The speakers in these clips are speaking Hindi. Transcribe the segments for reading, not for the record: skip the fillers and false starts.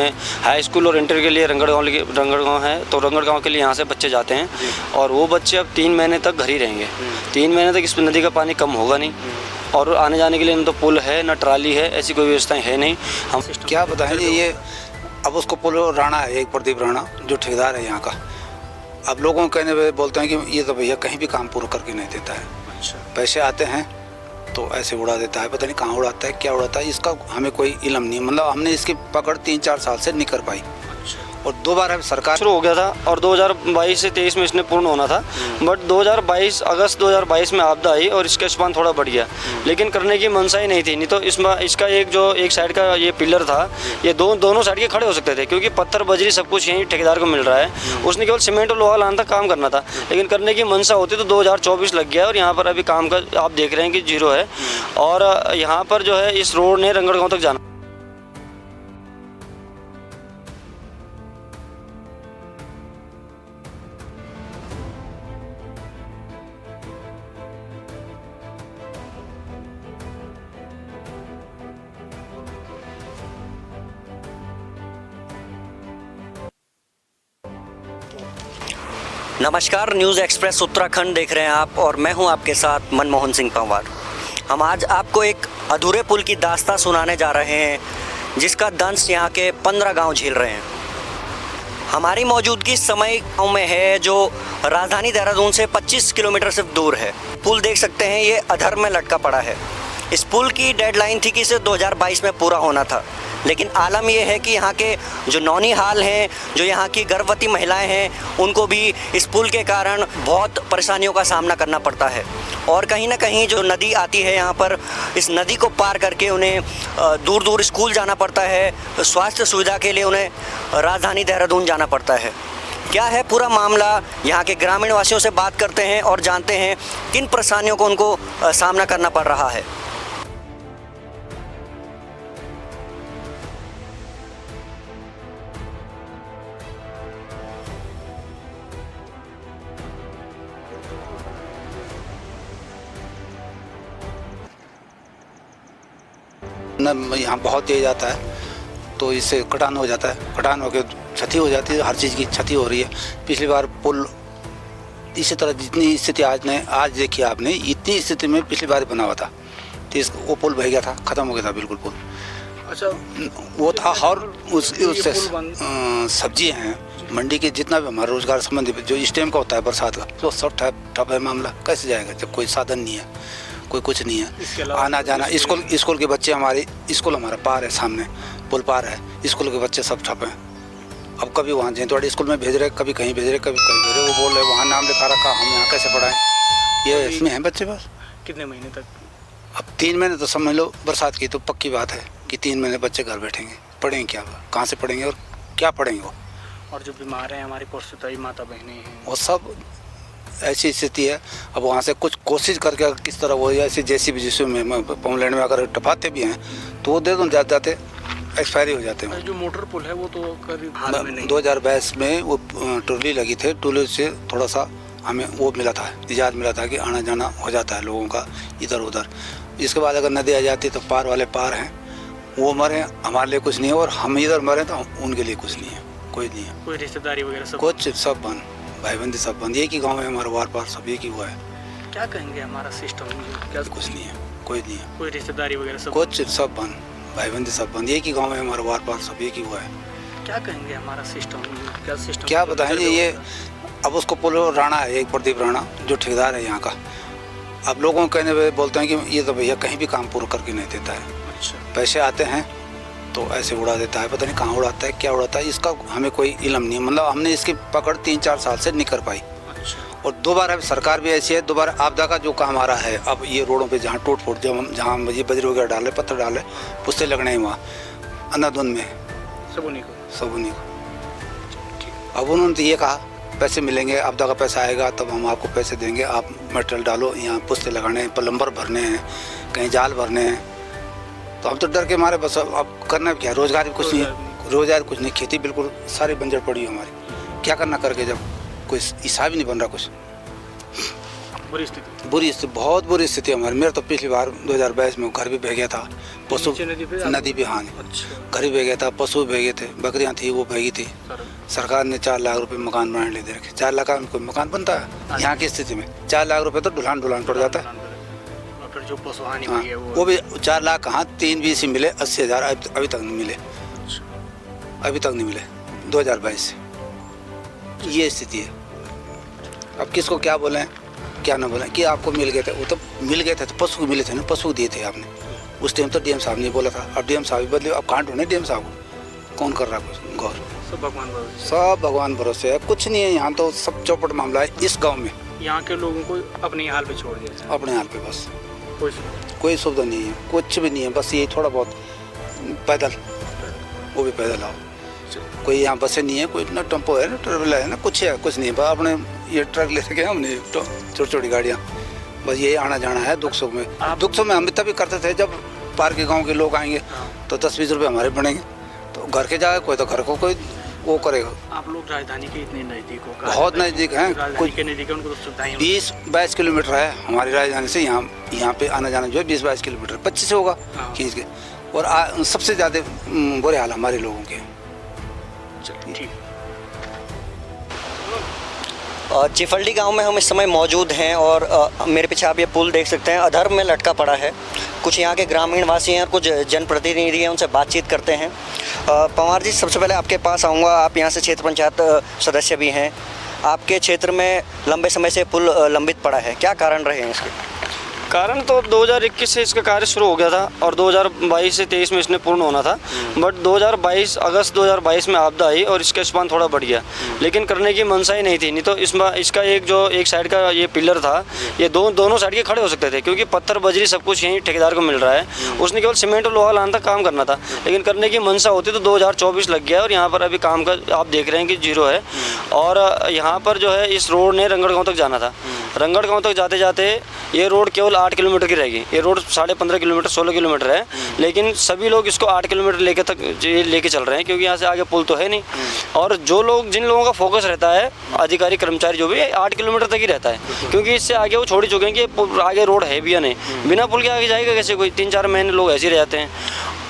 में हाई स्कूल और इंटर के लिए रंगड़गांव है, तो रंगड़गांव के लिए यहाँ से बच्चे जाते हैं और वो बच्चे अब 3 महीने तक घर ही रहेंगे। 3 महीने तक इस नदी का पानी कम होगा नहीं और आने जाने के लिए न तो पुल है न ट्राली है, ऐसी कोई व्यवस्थाएं है नहीं। हम क्या बताएं जी, ये अब उसको पुल राणा है, एक प्रदीप राणा जो ठेकेदार है यहाँ का, अब लोगों के कहने पे बोलते हैं कि ये तो भैया कहीं भी काम पूरा करके नहीं देता है। अच्छा। पैसे आते हैं तो ऐसे उड़ा देता है, पता नहीं कहाँ उड़ाता है, क्या उड़ाता है, इसका हमें कोई इल्म नहीं। मतलब हमने इसकी पकड़ 3-4 साल से नहीं कर पाई और 2 बार अब सरकार शुरू हो गया था और 2022 से 23 में इसने पूर्ण होना था, बट 2022 अगस्त 2022 में आपदा आई और इसका स्पान थोड़ा बढ़ गया, लेकिन करने की मनसा ही नहीं थी। नहीं तो इसका एक साइड का ये पिलर था, ये दोनों साइड के खड़े हो सकते थे क्योंकि पत्थर बजरी सब कुछ यहीं ठेकेदार को मिल रहा है। उसने केवल सीमेंट और लोहा लाना था, काम करना था, लेकिन करने की मनसा होती तो 2024 लग गया और यहाँ पर अभी काम का आप देख रहे हैं कि 0 है। और यहाँ पर जो है इस रोड ने रंगड़गांव तक जाना। नमस्कार, न्यूज़ एक्सप्रेस उत्तराखंड देख रहे हैं आप और मैं हूं आपके साथ मनमोहन सिंह पंवार। हम आज आपको एक अधूरे पुल की दास्तां सुनाने जा रहे हैं जिसका दंश यहां के 15 गांव झेल रहे हैं। हमारी मौजूदगी समय गाँव में है जो राजधानी देहरादून से 25 किलोमीटर सिर्फ दूर है। पुल देख सकते हैं, ये अधर में लटका पड़ा है। इस पुल की डेडलाइन थी कि इसे 2022 में पूरा होना था, लेकिन आलम यह है कि यहाँ के जो नौनिहाल हैं, जो यहाँ की गर्भवती महिलाएं हैं, उनको भी इस पुल के कारण बहुत परेशानियों का सामना करना पड़ता है। और कहीं ना कहीं जो नदी आती है यहाँ पर, इस नदी को पार करके उन्हें दूर दूर स्कूल जाना पड़ता है, स्वास्थ्य सुविधा के लिए उन्हें राजधानी देहरादून जाना पड़ता है। क्या है पूरा मामला, यहाँ के ग्रामीण वासियों से बात करते हैं और जानते हैं किन परेशानियों को उनको सामना करना पड़ रहा है। न यहाँ बहुत तेज आता है तो इससे कटान हो जाता है, कटान होकर क्षति हो जाती है, हर चीज़ की क्षति हो रही है। पिछली बार पुल इसी तरह जितनी स्थिति आज देखी आपने, इतनी स्थिति में पिछली बार बना हुआ था तो वो पुल बह गया था, ख़त्म हो गया था बिल्कुल पुल। अच्छा, वो था। और उससे सब्जी हैं, मंडी के जितना भी हमारा रोजगार संबंधी जो स्टेम का होता है बरसात का, तो सब ठप है मामला। कैसे जाएगा जब कोई साधन नहीं है, कोई कुछ नहीं है, आना जाना। स्कूल के बच्चे स्कूल हमारा पार है, सामने पुल पार है, स्कूल के बच्चे सब ठप हैं। अब कभी वहाँ जैंतवाड़ी स्कूल में भेज रहे, कभी कहीं भेज रहे, कभी कहीं भेज रहे। वो बोल रहे वहाँ नाम लिखा रखा, हम यहाँ कैसे पढ़ाएं? ये इसमें हैं बच्चे बस। कितने महीने तक? अब 3 महीने तो समझ लो, बरसात की तो पक्की बात है कि 3 महीने बच्चे घर बैठेंगे, पढ़ेंगे क्या, कहाँ से पढ़ेंगे और क्या पढ़ेंगे वो। और जो बीमार हैं, हमारी पुरसुताई माता बहनें हैं, वो सब ऐसी स्थिति है। अब वहाँ से कुछ कोशिश करके किस तरह वो ऐसे जैसी भी जिसमें पोमलैंड में अगर टपाते भी हैं तो वो दे दो, जाते एक्सपायरी हो जाते हैं। जो मोटर पुल है वो तो करीब हाल में नहीं। 2022 में वो ट्रॉली लगी थी, ट्रॉली से थोड़ा सा हमें वो मिला था, इजाज़त मिला था कि आना जाना हो जाता है लोगों का इधर उधर। इसके बाद अगर नदी आ जाती तो पार वाले पार हैं, वो मरे, हमारे लिए कुछ नहीं है, और हम इधर मरे तो उनके लिए कुछ नहीं है, कोई नहीं है। कोई रिश्तेदारी वगैरह कुछ सब बंद, भाईबंदी सब बंद। एक ही गाँव है हमारा, वार पार सब एक ही हुआ है। क्या कहेंगे हमारा सिस्टम? क्या कुछ नहीं है, कोई नहीं है, कोई रिश्तेदारी वगैरह सब कुछ सब बंद, भाईबंदी सब बंद। एक ही गाँव है हमारा, वार पार सब एक ही हुआ है। क्या कहेंगे हमारा सिस्टम? क्या बताएं जी, ये अब उसको पुल राणा है, एक प्रदीप राणा जो ठेकेदार है यहाँ का, अब लोगों के कहने पे बोलते हैं कि ये तो भैया कहीं भी काम पूरा करके नहीं देता है। अच्छा। पैसे आते हैं तो ऐसे उड़ा देता है, पता नहीं कहाँ उड़ाता है, क्या उड़ाता है, इसका हमें कोई इल्म नहीं है। मतलब हमने इसकी पकड़ 3-4 साल से नहीं कर पाई। अच्छा। और 2 बार अब सरकार भी ऐसी है, 2 बार आपदा का जो काम आ रहा है, अब ये रोडों पे जहाँ टूट फूट, जहाँ ये बजरी वगैरह डाले, पत्थर डाले, पुस्ते लगने हैं वहाँ अंधाधुंध में सबूनी को। अब उन्होंने तो ये कहा पैसे मिलेंगे, आपदा का पैसा आएगा तब हम आपको पैसे देंगे, आप मटेरियल डालो, यहाँ पुस्ते लगाने हैं, प्लम्बर भरने हैं, कहीं जाल भरने हैं। तो हम तो डर के मारे बस अब करना क्या, रोजगार भी कुछ नहीं, खेती बिल्कुल सारी बंजर पड़ी है हमारी। क्या करना करके जब कोई हिसाब ही नहीं बन रहा कुछ। बुरी स्थिति। बुरी स्थिति, बहुत बुरी स्थिति हमारी। मेरा तो पिछली बार 2022 में घर भी बह गया था, पशु नदी पे। हाँ, घर भी बह गया था, पशु भी बह गए थे, बकरियां थी वो बह गई थी। सरकार ने 4 लाख रुपए मकान बनाने ले दे रखे। 4 लाख में कोई मकान बनता है यहाँ की स्थिति में? 4 लाख रुपए तो ढुलान पड़ जाता है। फिर जो पशु हानि हाँ, हुई है वो भी 4 लाख कहाँ, 3 बीसी मिले, 80,000 अभी तक नहीं मिले। अभी तक नहीं मिले 2022 से। ये स्थिति है। अब किसको क्या बोलें क्या ना बोलें कि आपको मिल गए थे। वो तो मिल गए थे तो पशु को मिले थे ना, पशु को दिए थे आपने। उस टाइम तो डीएम साहब ने बोला था। अब डीएम साहब बदले, अब कहाँ ढूंढे डीएम साहब को? कौन कर रहा है कुछ? गौर सब भगवान भरोसे है, कुछ नहीं है यहाँ तो। सब चौपट मामला है इस गाँव में। यहाँ के लोगों को अपने हाल पे छोड़ दिया, अपने हाल पे बस। कोई सुविधा नहीं है, कुछ भी नहीं है। बस ये थोड़ा बहुत पैदल, वो भी पैदल आओ। कोई यहाँ बसें नहीं है, कोई ना टेम्पो है ना ट्रेवलर है ना, कुछ है, कुछ नहीं। बस अपने ये ट्रक ले सके हमने, छोटी छोटी गाड़ियाँ, बस ये आना जाना है। दुख सुख में हम भी तभी करते थे जब पार के गाँव के लोग आएंगे तो 10-20 रुपये हमारे बनेंगे तो घर के जाए, कोई तो घर को कोई वो करेगा। आप लोग राजधानी के इतने नज़दीक हो? बहुत नज़दीक हैं, कुछ के नज़दीक है, उनको तो सुविधाएं 20-22 किलोमीटर है हमारी राजधानी से। यहाँ पे आना जाना जो है 20-22 किलोमीटर, 25 से होगा खींच के। और सबसे ज़्यादा बुरे हाल हमारे लोगों के। ठीक। चिफल्डी गांव में हम इस समय मौजूद हैं और मेरे पीछे आप ये पुल देख सकते हैं, अधर्म में लटका पड़ा है। कुछ यहाँ के ग्रामीण वासी हैं और कुछ जनप्रतिनिधि हैं, उनसे बातचीत करते हैं। पंवार जी, सबसे पहले आपके पास आऊँगा। आप यहाँ से क्षेत्र पंचायत सदस्य भी हैं। आपके क्षेत्र में लंबे समय से पुल लंबित पड़ा है, क्या कारण रहे हैं इसके? कारण तो 2021 से इसका कार्य शुरू हो गया था और 2022 से 23 में इसने पूर्ण होना था। बट 2022 अगस्त 2022 में आपदा आई और इसका स्पान थोड़ा बढ़ गया, लेकिन करने की मनसा ही नहीं थी। नहीं तो इसका एक साइड का ये पिलर था, ये दोनों साइड के खड़े हो सकते थे, क्योंकि पत्थर बजरी सब कुछ यहीं ठेकेदार को मिल रहा है। उसने केवल सीमेंट और लोहा लाना था, काम करना था, लेकिन करने की मनसा होती तो 2024 लग गया और यहाँ पर अभी काम का आप देख रहे हैं कि 0 है। और यहाँ पर जो है इस रोड ने रंगड़ गाँव तक जाना था। रंगड़ गाँव तक जाते जाते ये रोड केवल 8 किलोमीटर की रहेगी। ये रोड 15.5 किलोमीटर 16 किलोमीटर है, लेकिन सभी लोग इसको 8 किलोमीटर लेके चल रहे हैं, क्योंकि यहाँ से आगे पुल तो है नहीं। और जिन लोगों का फोकस रहता है, अधिकारी कर्मचारी जो भी, 8 किलोमीटर तक ही रहता है, क्योंकि इससे आगे वो छोड़ ही चुके हैं कि आगे रोड है भी या नहीं। बिना पुल के आगे जाएगा कैसे कोई? 3-4 महीने लोग ऐसे ही रह जाते हैं।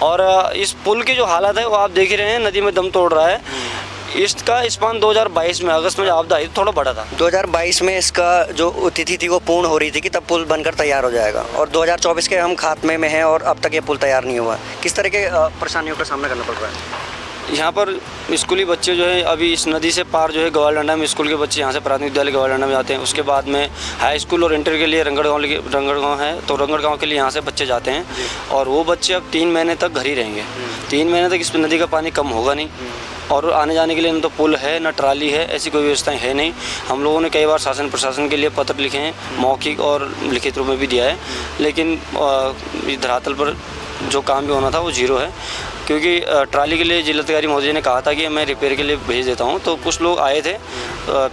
और इस पुल की जो हालत है वो आप देख ही रहे हैं, नदी में दम तोड़ रहा है। इसका स्पान 2022 में अगस्त में आपदा आई थोड़ा बड़ा था। 2022 में इसका जो तिथि थी वो पूर्ण हो रही थी कि तब पुल बनकर तैयार हो जाएगा, और 2024 के हम खात्मे में हैं और अब तक ये पुल तैयार नहीं हुआ। किस तरह के परेशानियों का सामना करना पड़ रहा है? यहाँ पर स्कूली बच्चे जो है अभी इस नदी से पार जो है गवालडंडा में स्कूल के बच्चे यहाँ से प्राथमिक विद्यालय गवालडंडा में जाते हैं। उसके बाद में हाई स्कूल और इंटर के लिए रंगड़ गाँव है, तो रंगड़ गाँव के लिए यहाँ से बच्चे जाते हैं। और वो बच्चे अब 3 महीने तक घर ही रहेंगे। 3 महीने तक इस नदी का पानी कम होगा नहीं, और आने जाने के लिए न तो पुल है न ट्राली है, ऐसी कोई व्यवस्थाएं है नहीं। हम लोगों ने कई बार शासन प्रशासन के लिए पत्र लिखे हैं, मौखिक और लिखित रूप में भी दिया है, लेकिन इस धरातल पर जो काम भी होना था वो 0 है। क्योंकि ट्राली के लिए जिलाधिकारी महोदय ने कहा था कि मैं रिपेयर के लिए भेज देता हूं, तो कुछ लोग आए थे,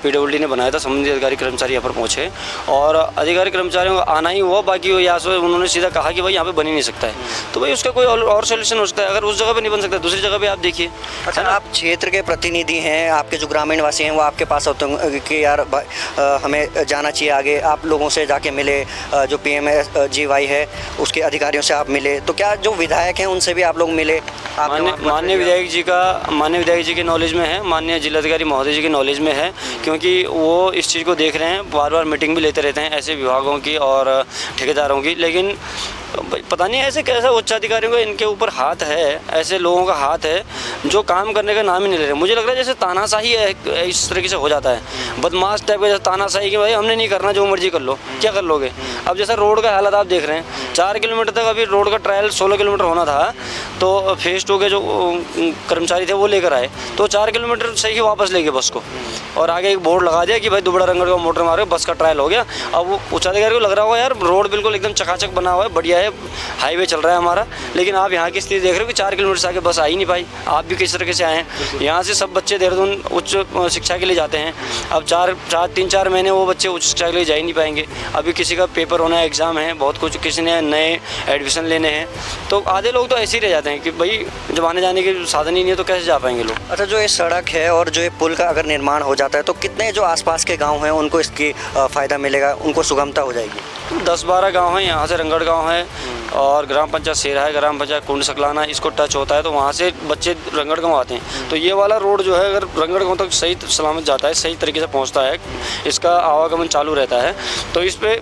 PWD ने बनाया था, संबंधित अधिकारी कर्मचारी यहाँ पर पहुँचे और अधिकारी कर्मचारियों को आना ही हुआ। बाकी वो यहाँ से उन्होंने सीधा कहा कि भाई यहाँ पे बन ही नहीं सकता है, तो भाई उसका कोई और सोल्यूशन हो सकता है। अगर उस जगह पर नहीं बन सकता, दूसरी जगह पर आप देखिए। अच्छा, आप क्षेत्र के प्रतिनिधि हैं, आपके जो ग्रामीण वासी हैं वो आपके पास होते हैं कि यार हमें जाना चाहिए आगे, आप लोगों से जाके मिले, जो PMGY है उसके अधिकारियों से आप मिले, तो क्या जो विधायक हैं उनसे भी आप लोग मिले? माननीय विधायक जी के नॉलेज में है, माननीय जिलाधिकारी महोदय जी के नॉलेज में है, क्योंकि वो इस चीज़ को देख रहे हैं, बार बार मीटिंग भी लेते रहते हैं ऐसे विभागों की और ठेकेदारों की। लेकिन पता नहीं ऐसे कैसा उच्चाधिकारियों का इनके ऊपर हाथ है, ऐसे लोगों का हाथ है जो काम करने का नाम ही नहीं ले रहे। मुझे लग रहा है जैसे तानाशाही है, इस तरीके से हो जाता है, बदमाश टाइप का तानाशाही कि भाई हमने नहीं करना, जो मर्जी कर लो, क्या कर लोगे। अब जैसा रोड का हालत आप देख रहे हैं, 4 किलोमीटर तक अभी रोड का ट्रायल 16 किलोमीटर होना था, तो फेज़ 2 के जो कर्मचारी थे वो लेकर आए, तो 4 किलोमीटर से ही वापस ले गए बस को, और आगे एक बोर्ड लगा दिया कि भाई दुबड़ा रंगड़ का मोटर मारो, बस का ट्रायल हो गया। अब वो उच्चाधिकारी को लग रहा होगा यार रोड बिल्कुल एकदम चकाचक बना हुआ है, बढ़िया है, हाईवे चल रहा है हमारा, लेकिन आप यहाँ की स्थिति देख रहे हो कि 4 किलोमीटर से आगे बस आ ही नहीं पाई। आप भी किस तरीके से आए हैं, यहाँ से सब बच्चे देहरादून उच्च शिक्षा के लिए जाते हैं, अब 3-4 महीने वो बच्चे उच्च शिक्षा के लिए जा ही नहीं पाएंगे। अभी किसी का पेपर होना है, एग्ज़ाम है, बहुत कुछ, किसी ने नए एडमिशन लेने हैं, तो आधे लोग तो ऐसे ही रह जाते हैं कि भाई जब आने जाने के साधन ही नहीं है तो कैसे जा पाएंगे लोग। अच्छा, जो ये सड़क है और जो ये पुल का अगर निर्माण हो जाता है तो कितने जो आसपास के गांव हैं उनको इसकी फ़ायदा मिलेगा, उनको सुगमता हो जाएगी? 10-12 गांव हैं, यहाँ से रंगड़ गांव है और ग्राम पंचायत सेरा है, ग्राम पंचायत कुंड सकलाना, इसको टच होता है तो वहाँ से बच्चे रंगड़ गांव आते हैं। तो ये वाला रोड जो है अगर रंगड़ गांव तक सही सलामत जाता है, सही तरीके से पहुँचता है, इसका आवागमन चालू रहता है, तो इस पर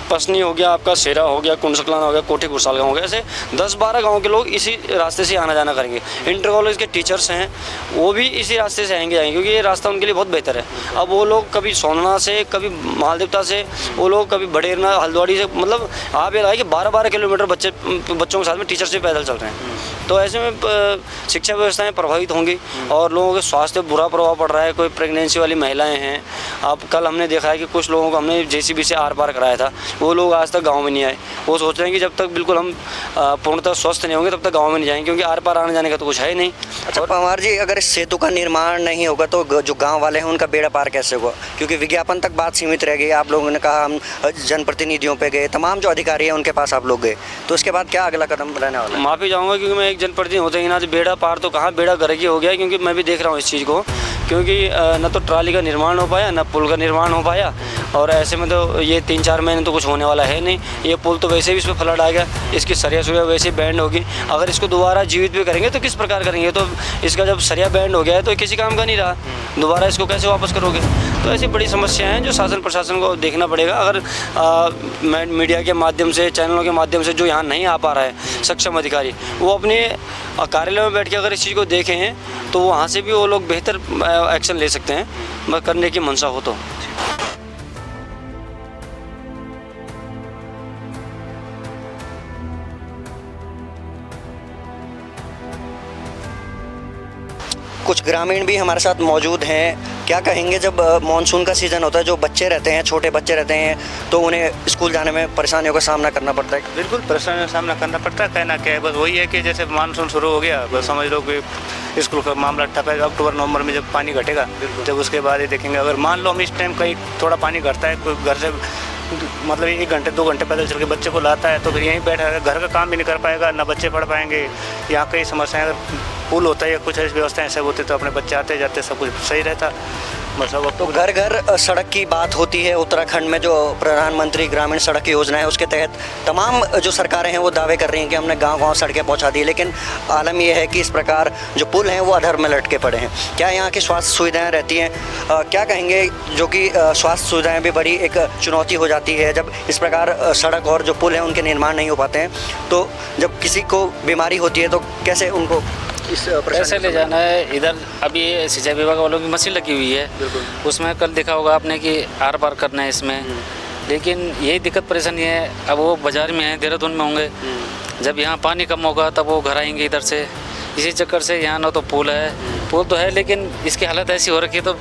पसनी हो गया, आपका सेरा हो गया, कुंड सकलाना हो गया, कोठी कुरसाल गाँव हो गया, ऐसे 10-12 गाँव के लोग इसी रास्ते से आना जाना करेंगे। इंटर कॉलेज के टीचर्स हैं वो भी इसी रास्ते से आएंगे क्योंकि ये रास्ता उनके लिए बहुत बेहतर है। अब वो लोग कभी सोनना से, कभी महादेवता से, वो लोग कभी बड़ेरना, हल्द्वानी से, मतलब आप ये लगाए कि 12-12 किलोमीटर बच्चों के साथ में टीचर से पैदल चल रहे हैं। तो ऐसे में शिक्षा व्यवस्थाएं प्रभावित होंगी और लोगों के स्वास्थ्य पर बुरा प्रभाव पड़ रहा है। कोई प्रेगनेंसी वाली महिलाएं हैं, अब कल हमने देखा है कि कुछ लोगों को हमने जेसीबी से आर पार कराया था, वो लोग आज तक गांव में नहीं आए। वो सोच रहे हैं कि जब तक बिल्कुल हम पूर्णतः स्वस्थ नहीं होंगे तब तक गांव में नहीं जाएंगे, क्योंकि आर पार आने जाने का तो कुछ है ही नहीं। अच्छा पंवार जी, अगर इस सेतु का निर्माण नहीं होगा तो जो गांव वाले हैं उनका बेड़ा पार कैसे होगा? क्योंकि विज्ञापन तक बात सीमित रह गई, आप लोगों ने कहा हम जनप्रतिनिधियों पे गए, तमाम जो अधिकारी हैं उनके पास आप लोग गए, तो उसके बाद क्या अगला कदम रहने वाला है? माफ़ी चाहूँगा क्योंकि मैं एक जनप्रतिनिधि होते ही ना बेड़ा पार तो कहाँ, बेड़ा गर्क ही हो गया, क्योंकि मैं भी देख रहा हूँ इस चीज़ को, क्योंकि न तो ट्राली का निर्माण हो पाया, न पुल का निर्माण हो पाया, और ऐसे में तो ये 3-4 महीने तो कुछ होने वाला है नहीं। ये पुल तो वैसे भी इस पर फ्लड आ गया, इसकी सरिया सुरिया वैसे बैंड होगी, अगर इसको दोबारा जीवित भी करेंगे तो किस प्रकार करेंगे? तो इसका जब सरिया बैंड हो गया है तो किसी काम का नहीं रहा, दोबारा इसको कैसे वापस करोगे? तो ऐसी बड़ी समस्याएं हैं जो शासन प्रशासन को देखना पड़ेगा। अगर मीडिया के माध्यम से, चैनलों के माध्यम से जो यहाँ नहीं आ पा रहा है सक्षम अधिकारी, वो अपने कार्यालय में बैठ के अगर इस चीज़ को देखें हैं तो वहाँ से भी वो लोग बेहतर एक्शन ले सकते हैं, करने की मंशा हो तो। कुछ ग्रामीण भी हमारे साथ मौजूद हैं। क्या कहेंगे, जब मानसून का सीज़न होता है, जो बच्चे रहते हैं, छोटे बच्चे रहते हैं, तो उन्हें स्कूल जाने में परेशानियों का सामना करना पड़ता है? बिल्कुल परेशानियों का सामना करना पड़ता है। कहना क्या है, बस वही है कि जैसे मानसून शुरू हो गया, बस समझ लो कि स्कूल का मामला ठप है। अक्टूबर-नवंबर में जब पानी घटेगा, जब उसके बाद ही देखेंगे। अगर मान लो हम इस टाइम कहीं थोड़ा पानी घटता है, कोई घर से मतलब 1 घंटे 2 घंटे पैदल चल के बच्चे को लाता है, तो फिर यहीं बैठा है, घर का काम भी नहीं कर पाएगा, ना बच्चे पढ़ पाएंगे। यहाँ कई समस्याएं, अगर पुल होता है या कुछ ऐसी व्यवस्थाएं सब होती तो अपने बच्चे आते जाते सब कुछ सही रहता। बस अब तो घर घर सड़क की बात होती है। उत्तराखंड में जो प्रधानमंत्री ग्रामीण सड़क योजना है उसके तहत तमाम जो सरकारें हैं वो दावे कर रही हैं कि हमने गांव-गांव सड़कें पहुंचा दी, लेकिन आलम यह है कि इस प्रकार जो पुल हैं वो अधर में लटके पड़े हैं। क्या यहाँ की स्वास्थ्य सुविधाएं रहती हैं? क्या कहेंगे, जो कि स्वास्थ्य सुविधाएं भी बड़ी एक चुनौती हो जाती है जब इस प्रकार सड़क और जो पुल हैं उनके निर्माण नहीं हो पाते हैं, तो जब किसी को बीमारी होती है तो कैसे उनको कैसे ले जाना है? इधर अभी सिंचाई विभाग वालों की मशीन लगी हुई है, उसमें कल देखा होगा आपने कि आर पार करना है इसमें, लेकिन यही दिक्कत परेशानी है। अब वो बाज़ार में हैं, देहरादून में होंगे, जब यहाँ पानी कम होगा तब वो घर आएंगे इधर से। इसी चक्कर से यहाँ ना तो पुल है, पुल तो है लेकिन इसकी हालत ऐसी हो रखी है।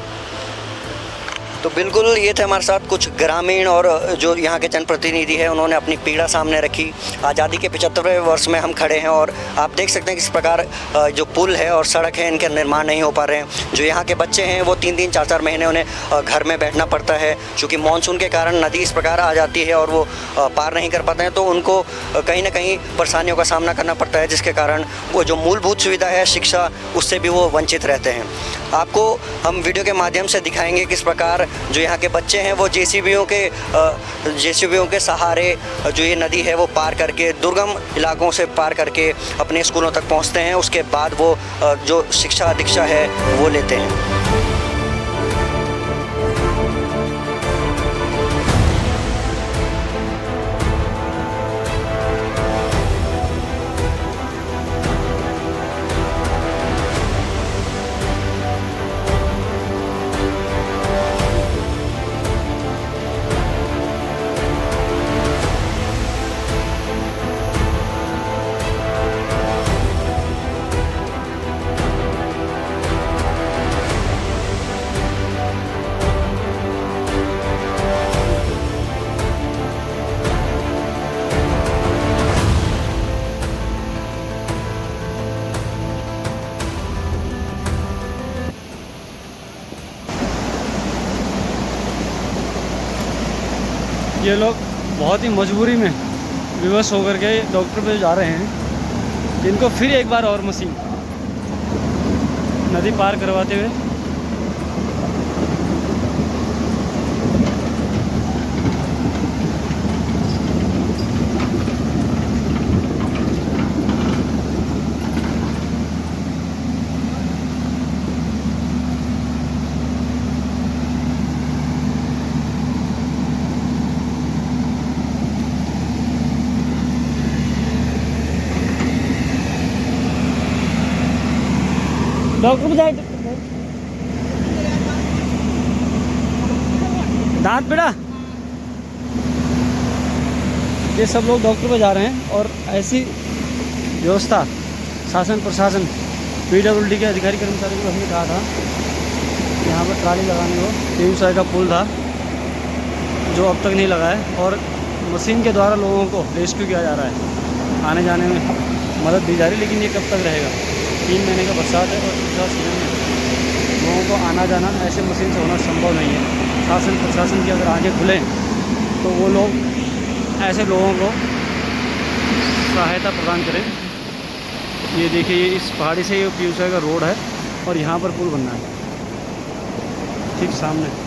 तो बिल्कुल ये थे हमारे साथ कुछ ग्रामीण और जो यहाँ के जनप्रतिनिधि हैं, उन्होंने अपनी पीड़ा सामने रखी। आज़ादी के 75वें वर्ष में हम खड़े हैं और आप देख सकते हैं किस प्रकार जो पुल है और सड़क है इनके निर्माण नहीं हो पा रहे हैं। जो यहाँ के बच्चे हैं वो 3-3, 4-4 महीने उन्हें घर में बैठना पड़ता है, क्योंकि मानसून के कारण नदी इस प्रकार आ जाती है और वो पार नहीं कर पाते हैं, तो उनको कहीं ना कहीं परेशानियों का सामना करना पड़ता है, जिसके कारण वो जो मूलभूत सुविधा है शिक्षा, उससे भी वो वंचित रहते हैं। आपको हम वीडियो के माध्यम से दिखाएंगे किस प्रकार जो यहाँ के बच्चे हैं वो जेसीबीओं के सहारे जो ये नदी है वो पार करके, दुर्गम इलाकों से पार करके अपने स्कूलों तक पहुँचते हैं। उसके बाद वो जो शिक्षा दीक्षा है वो लेते हैं। ये लोग बहुत ही मजबूरी में विवश होकर के डॉक्टर पे जा रहे हैं, इनको फिर एक बार और मशीन नदी पार करवाते हुए डॉक्टर पे जाए दांत बेटा। ये सब लोग डॉक्टर पे जा रहे हैं और ऐसी व्यवस्था शासन प्रशासन PWD के अधिकारी कर्मचारियों को हमने कहा था यहाँ पर ट्राली लगाने को। 300 का पुल था जो अब तक नहीं लगा है और मशीन के द्वारा लोगों को रेस्क्यू किया जा रहा है, आने जाने में मदद दी जा रही है। लेकिन ये कब तक रहेगा? 3 महीने का बरसात है और दूसरा सीजन में लोगों को आना जाना ऐसे मशीन से होना संभव नहीं है। शासन प्रशासन की अगर आंखें खुलें तो वो लोग ऐसे लोगों को सहायता प्रदान करें। ये देखिए, ये इस पहाड़ी से ये पीयूषा का रोड है और यहाँ पर पुल बनना है ठीक सामने।